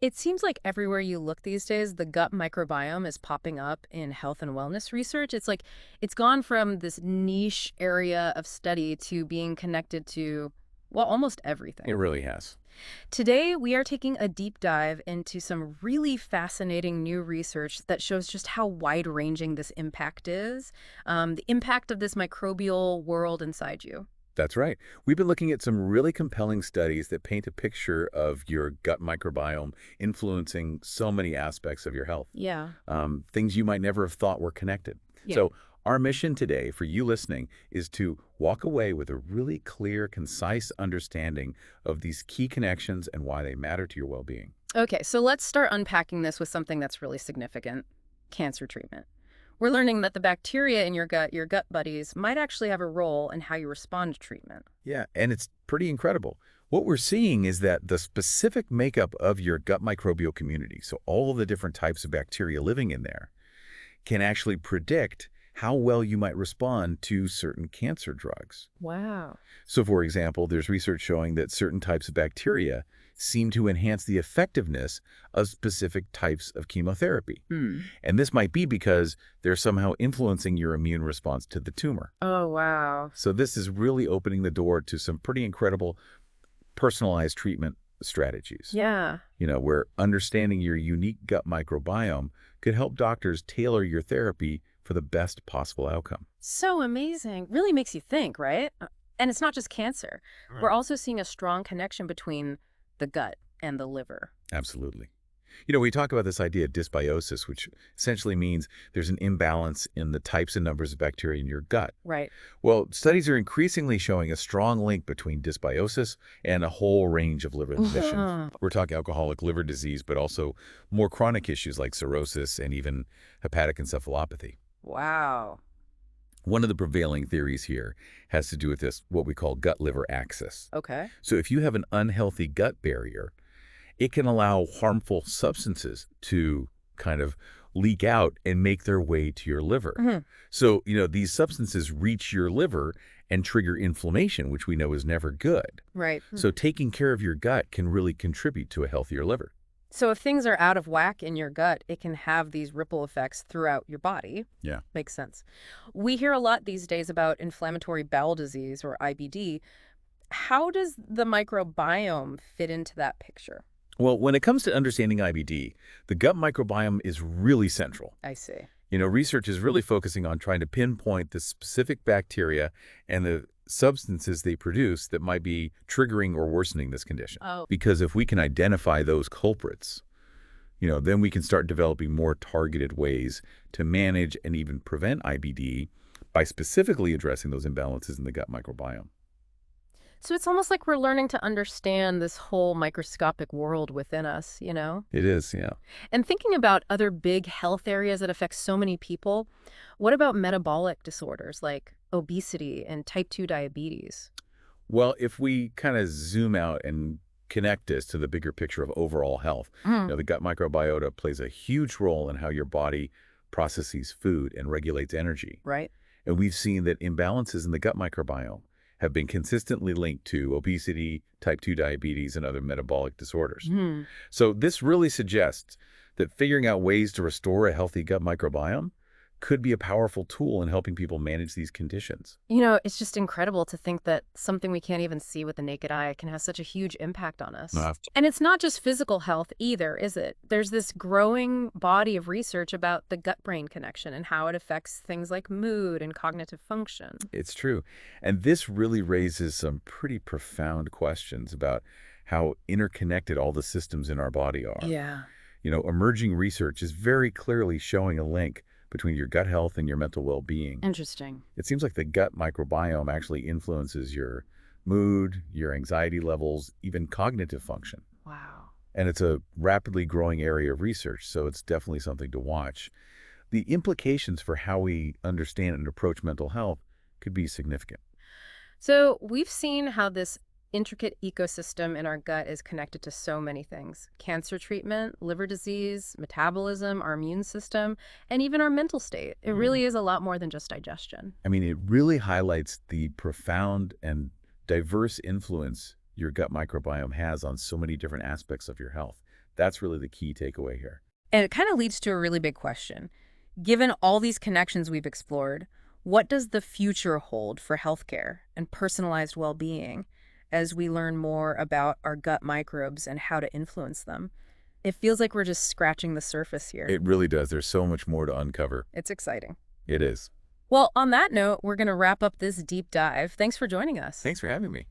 It seems like everywhere you look these days, the gut microbiome is popping up in health and wellness research. It's like it's gone from this niche area of study to being connected to, well, almost It everything. really has. Today, we are taking a deep dive into some really fascinating new research that shows just how wide-ranging this impact is, the impact of this microbial world inside you. That's right. We've been looking at some really compelling studies that paint a picture of your gut microbiome influencing so many aspects of your health, Yeah. things you might never have thought were connected. Yeah. So our mission today for you listening is to walk away with a really clear, concise understanding of these key connections and why they matter to your well-being. Okay, so let's start unpacking this with something that's really significant, cancer treatment. We're learning that the bacteria in your gut buddies, might actually have a role in how you respond to treatment. Yeah, and it's pretty incredible. What we're seeing is that the specific makeup of your gut microbial community, so all of the different types of bacteria living in there, can actually predict how well you might respond to certain cancer drugs. Wow. So, for example, there's research showing that certain types of bacteria seem to enhance the effectiveness of specific types of chemotherapy. Hmm. And this might be because they're somehow influencing your immune response to the tumor. Oh, wow. So this is really opening the door to some pretty incredible personalized treatment strategies, Yeah. where understanding your unique gut microbiome could help doctors tailor your therapy for the best possible outcome. So amazing. Really makes you think, right? And it's not just cancer. We're Right. also seeing a strong connection between the gut and the liver. Absolutely. We talk about this idea of dysbiosis, which essentially means there's an imbalance in the types and numbers of bacteria in your gut. Right. Well, studies are increasingly showing a strong link between dysbiosis and a whole range of liver conditions. We're talking alcoholic liver disease, but also more chronic issues like cirrhosis and even hepatic encephalopathy. Wow. One of the prevailing theories here has to do with this, what we call gut-liver axis. Okay. So if you have an unhealthy gut barrier, it can allow harmful substances to kind of leak out and make their way to your liver. Hmm. So, these substances reach your liver and trigger inflammation, which we know is never good. Right. So taking care of your gut can really contribute to a healthier liver. So if things are out of whack in your gut, it can have these ripple effects throughout your body. Yeah. Makes sense. We hear a lot these days about inflammatory bowel disease or IBD. How does the microbiome fit into that picture? Well, when it comes to understanding IBD, the gut microbiome is really central. I see. Research is really focusing on trying to pinpoint the specific bacteria and the substances they produce that might be triggering or worsening this condition. Oh, Because if we can identify those culprits, then we can start developing more targeted ways to manage and even prevent IBD by specifically addressing those imbalances in the gut microbiome. so it's almost like we're learning to understand this whole microscopic world within us. It is, yeah. And thinking about other big health areas that affect so many people, what about metabolic disorders like obesity and type 2 diabetes? Well, if we kind of zoom out and connect this to the bigger picture of overall health, Mm. the gut microbiota plays a huge role in how your body processes food and regulates energy. Right? And we've seen that imbalances in the gut microbiome have been consistently linked to obesity, type 2 diabetes, and other metabolic disorders. Hmm. So this really suggests that figuring out ways to restore a healthy gut microbiome could be a powerful tool in helping people manage these conditions. It's just incredible to think that something we can't even see with the naked eye can have such a huge impact on us. Uh, And it's not just physical health either, is it? There's this growing body of research about the gut-brain connection and how it affects things like mood and cognitive function. It's true. And this really raises some pretty profound questions about how interconnected all the systems in our body are. Yeah. Emerging research is very clearly showing a link between your gut health and your mental well-being. Interesting. It seems like the gut microbiome actually influences your mood, your anxiety levels, even cognitive function. Wow. And it's a rapidly growing area of research, so it's definitely something to watch. The implications for how we understand and approach mental health could be significant. So we've seen how this intricate ecosystem in our gut is connected to so many things: cancer treatment, liver disease, metabolism, our immune system, and even our mental state. It really is a lot more than just digestion. I mean, it really highlights the profound and diverse influence your gut microbiome has on so many different aspects of your health. That's really the key takeaway here. And it kind of leads to a really big question. Given all these connections we've explored, what does the future hold for healthcare and personalized well-being as we learn more about our gut microbes and how to influence them? It feels like we're just scratching the surface here. It really does. There's so much more to uncover. It's exciting. It is. Well, on that note, we're going to wrap up this deep dive. Thanks for joining us. Thanks for having me.